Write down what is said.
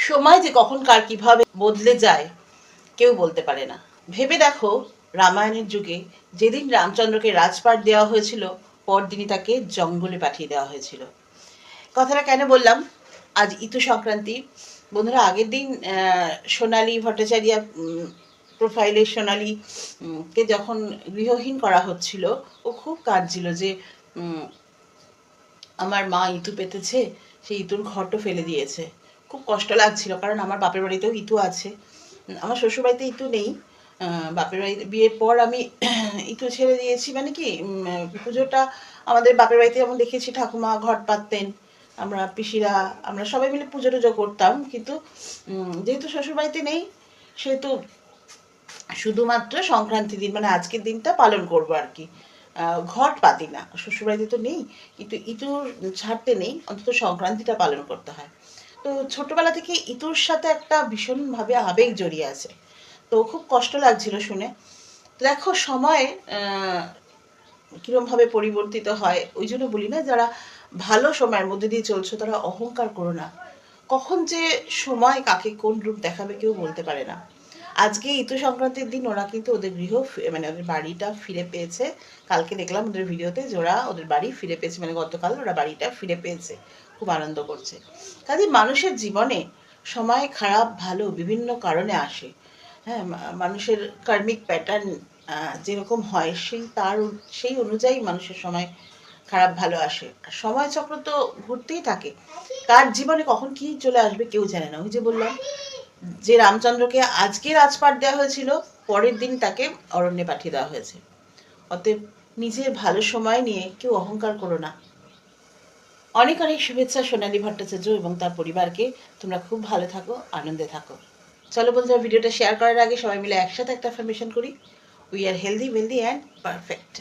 সময় যে কখন কার কিভাবে বদলে যায় কেউ বলতে পারে না। ভেবে দেখো, রামায়ণের যুগে যেদিন রামচন্দ্রকে রাজপাট দেওয়া হয়েছিল, পরদিনই তাকে জঙ্গলে পাঠিয়ে দেওয়া হয়েছিল। কথাটা কেন বললাম? আজ ইতু সংক্রান্তি। বন্ধুরা, আগের দিন সোনালী ভট্টাচার্য প্রোফাইলে সোনালী কে যখন গৃহহীন করা হচ্ছিল, ও খুব কাঁদছিল যে আমার মা ইতু পেতেছে, সেই ইতুর ঘরটা ফেলে দিয়েছে। খুব কষ্ট লাগছিল, কারণ আমার বাপের বাড়িতেও ইতু আছে, আমার শ্বশুর বাড়িতে ইতু নেই। বাপের বাড়িতে বিয়ের পর আমি ইতু ছেড়ে দিয়েছি, মানে কি পুজোটা আমাদের বাপের বাড়িতে যেমন দেখেছি ঠাকুমা ঘট পাততেন, আমরা পিসিরা আমরা সবাই মিলে পুজো টুজো করতাম, কিন্তু যেহেতু শ্বশুর বাড়িতে নেই সেহেতু শুধুমাত্র সংক্রান্তি দিন মানে আজকের দিনটা পালন করবো আর কি। ঘট পাতি না, শ্বশুরবাড়িতে তো নেই, কিন্তু ইতুর ছাড়তে নেই, অন্তত সংক্রান্তিটা পালন করতে হয়। তো ছোটবেলা থেকে ইতুর সাথে একটা ভীষণভাবে আবেগ জড়িয়ে আছে, তো খুব কষ্ট লাগছিল শুনে। দেখো সময় কিরমভাবে পরিবর্তিত হয়, ওই জন্য বলি না, যারা ভালো সময়ের মধ্যে দিয়ে চলছো তারা অহংকার করো না। কখন যে সময় কাকে কোন রূপ দেখাবে কেউ বলতে পারে না। আজকে ইতু সংক্রান্তির দিন ওরা কিন্তু ওদের মানে ওদের বাড়িটা ফিরে পেয়েছে। কালকে দেখলাম ওদের ভিডিওতে যে ওরা ওদের বাড়ি ফিরে পেয়েছে, মানে গতকাল ওরা বাড়িটা ফিরে পেয়েছে, খুব আনন্দ করছে। কাজে মানুষের জীবনে সময় খারাপ ভালো বিভিন্ন কারণে আসে। হ্যাঁ, মানুষের কার্মিক প্যাটার্ন যেরকম হয় সেই অনুযায়ী মানুষের সময় খারাপ ভালো আসে। সময় চক্র তো ঘুরতেই থাকে, কার জীবনে কখন কি চলে আসবে কেউ জানে না। ওই যে বললাম যে রামচন্দ্রকে আজকে রাজপাট দেওয়া হয়েছিল, পরের দিন তাকে অরণ্যে পাঠিয়ে দেওয়া হয়েছে। অতএব নিজের ভালো সময় নিয়ে কেউ অহংকার করো না। অনেক অনেক শুভেচ্ছা সোনালী ভট্টাচার্য এবং তার পরিবারকে। তোমরা খুব ভালো থাকো, আনন্দে থাকো। চলো বন্ধুরা, ভিডিওটা শেয়ার করার আগে সবাই মিলে একসাথে একটা অ্যাফার্মেশন করি। We are healthy, wealthy and perfect.